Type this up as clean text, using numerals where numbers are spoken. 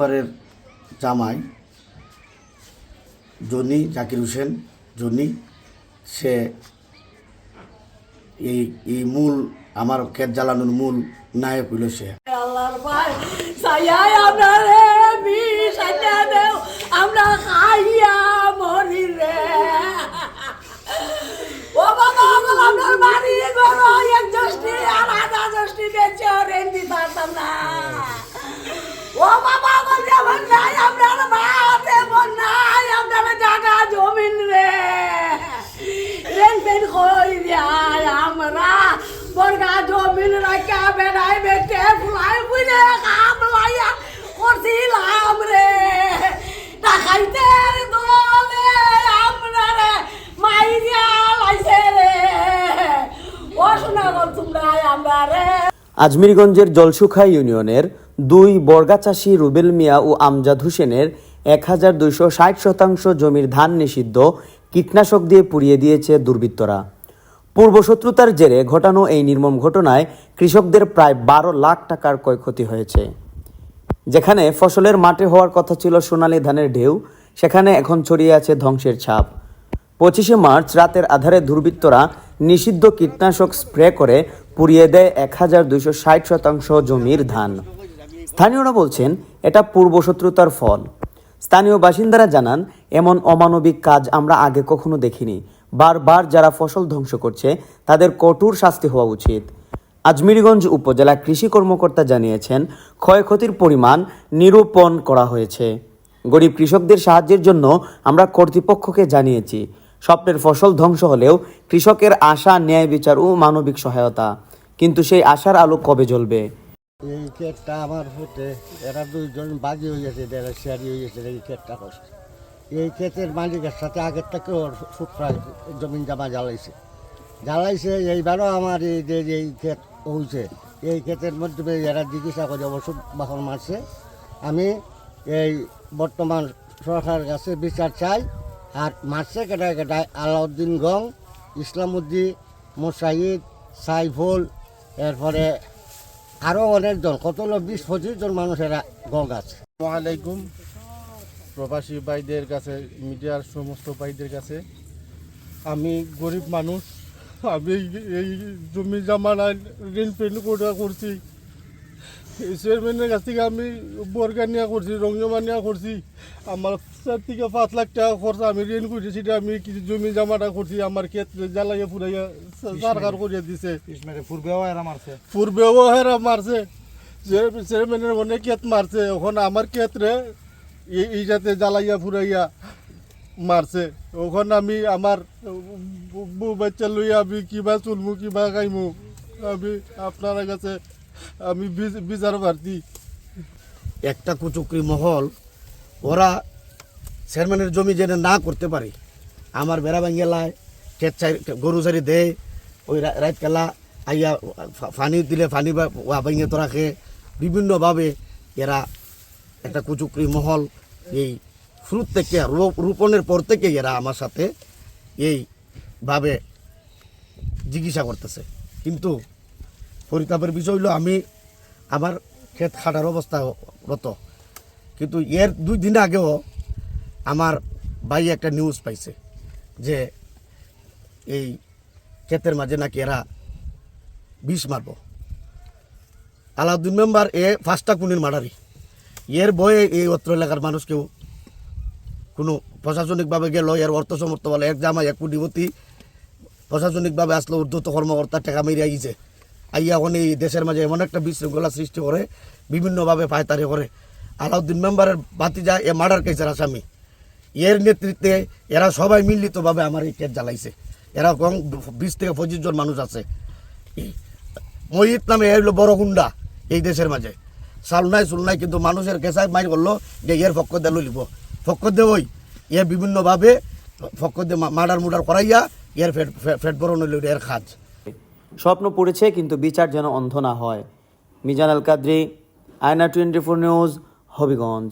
মেম্বারের জামাই Johnny Zakir Hossain Johnny, সে এই মূল আমার ক্ষেত জ্বালানোর মূল নায়ক হইল সে। আমরা খাইয়া মরি রে, ও বাবা আমার বাড়ি গরো এক জষ্টি আর আধা জষ্টি বেচে রেন দিতাম না। ও বাবা আমার যেমন নাই আপনার ভাত এমন নাই আপনার জায়গা জমিন রে, রেন পেন কই যায় আমরা বর্গা জমিন রাখা বেড়াই বেটে ফুলাই বুঝে কামলাইয়া করছিলাম রে, টাকাইতে দলে আপনারে মাইরিয়া লাইছে রে, ও শোনা গো তোমরা আমরা রে। আজমিরগঞ্জের জলসুখা ইউনিয়নের 2 বর্গা চাষী রুবেল মিয়া ও আমজাদ হোসেনের 1260 জমির ধান নিষিদ্ধ কীটনাশক দিয়ে পুড়িয়ে দিয়েছে দুর্বৃত্তরা। পূর্বশত্রুতার জেরে ঘটানো এই নির্মম ঘটনায় কৃষকদের প্রায় 12 লাখ টাকার ক্ষয়ক্ষতি হয়েছে। যেখানে ফসলের মাঠে হওয়ার কথা ছিল সোনালী ধানের ঢেউ, সেখানে এখন ছড়িয়ে আছে ধ্বংসের ছাপ। 25শে মার্চ রাতের আধারে দুর্বৃত্তরা নিষিদ্ধ কীটনাশক স্প্রে করে পুড়িয়ে দেয় 1260 জমির ধান। স্থানীয়রা বলছেন এটা পূর্বশত্রুতার ফল। স্থানীয় বাসিন্দারা জানান, এমন অমানবিক কাজ আমরা আগে কখনো দেখিনি। বারবার যারা ফসল ধ্বংস করছে তাদের কঠোর শাস্তি হওয়া উচিত। আজমিরগঞ্জ উপজেলা কৃষি কর্মকর্তা জানিয়েছেন, ক্ষয়ক্ষতির পরিমাণ নিরূপণ করা হয়েছে। গরিব কৃষকদের সাহায্যের জন্য আমরা কর্তৃপক্ষকে জানিয়েছি। স্বপ্নের ফসল ধ্বংস হলেও কৃষকের আশা ন্যায় বিচার ও মানবিক সহায়তা, কিন্তু সেই আশার আলো কবে জ্বলবে? এই ক্ষেতটা আমার হতে এরা 2 জন বাগি হয়ে গেছে, এরা শেয়ারি হয়ে গেছে এই ক্ষেতটা কষ্ট। এই ক্ষেতের মালিকের সাথে আগের থেকে ওর ফুটপ্রায় জমিন জামা জ্বালাইছে। এইবারও আমার এই ক্ষেত হয়েছে, এই ক্ষেতের মধ্যে এরা চিকিৎসা করে ওষুধ বাহন মারছে। আমি এই বর্তমান সরকারের কাছে বিচার চাই। আর মারছে কেটায় আলাউদ্দিন গং, ইসলামউদ্দিন, মোসাহিদ, সাইফুল, এরপরে আরও অনেকজন, কত 20-25 জন মানুষেরা গং আছে। আসসালামু আলাইকুম প্রবাসী ভাইদের কাছে, মিডিয়ার সমস্ত ভাইদের কাছে, আমি গরিব মানুষ, আমি এই জমি জামা ঋণ পেন করছি। চেয়ারম্যানের কাছ থেকে আমি বর্গা নেওয়া করছি, রংজমা নেওয়া করছি। আমার 4 থেকে 5 লাখ টাকা খরচা আমি ঋণ করছি, সেটা আমি কিছু জমি জামাটা করছি। আমার ক্ষেত্রে জ্বালাইয়া ফুরাইয়া সরকার করিয়া দিছে। পূর্বেও হেরা মারছে, চেয়ারম্যানের অনেক ক্ষেত মারছে। এখন আমার ক্ষেত্রে এই যাতে জ্বালাইয়া ফুরাইয়া মারছে। ওখানে আমি আমার বউ বাচ্চা লইয়া আমি কিবা চলমু কিবা খাইমু, আমি আপনার কাছে আমি বিচার প্রার্থী। একটা কুচক্রি মহল, ওরা চেয়ারম্যানের জমি যেন না করতে পারে, আমার বেড়া ভাঙ্গেলায় ক্ষেত গরু চারি দেয়, ওই রাত খেলা আইয়া ফানি দিলে ফানি ভাঙিয়ে তো রাখে। বিভিন্নভাবে এরা একটা কুচক্রি মহল এই শুরু থেকে রোপণের পর থেকে এরা আমার সাথে এইভাবে জিজ্ঞাসা করতেছে। কিন্তু পরিতাপের বিষয় হলো, আমি আমার ক্ষেত খাটার অবস্থা রত, কিন্তু এর 2 দিন আগেও আমার ভাই একটা নিউজ পাইছে যে এই ক্ষেতের মাঝে নাকি এরা বিষ মারব। আলাউদ্দিন মেম্বার 5টা খুনির মার্ডারি, এর ভয়ে এই অত্র এলাকার মানুষ কেউ কোনো প্রশাসনিকভাবে গেল, এর অর্থ সমর্থ বলে 1 জামাই 1 কোটিপতি প্রশাসনিকভাবে আসলো, ঊর্ধ্বত কর্মকর্তা টাকা মেরে আইছে। আইয়া এখন এই দেশের মাঝে এমন একটা বিশৃঙ্খলা সৃষ্টি করে, বিভিন্নভাবে পায়তারি করে। আলাউদ্দিন মেম্বারের ভাতিজা এ মার্ডার কেসের আসামি, এর নেতৃত্বে এরা সবাই মিলিতভাবে আমার এই ক্ষেত জ্বালাইছে। এরা কম 20 থেকে 25 জন মানুষ আছে। মহিত নামে হলো বড় গুন্ডা এই দেশের মাঝে, সালনাই সুলনাই, কিন্তু মানুষের কেসায় মাইর করলো যে এর ফক্ক দিয়ে লইব, ফক্ক দিয়ে ওই এর বিভিন্নভাবে ফক্ক দিয়ে মার্ডার করাইয়া এর ফেট বরণ হইল এর কাজ। স্বপ্ন পড়েছে, কিন্তু বিচার যেন অন্ধ না হয়। মিজান আল কাদরি, আয়না 24 নিউজ, হবিগঞ্জ।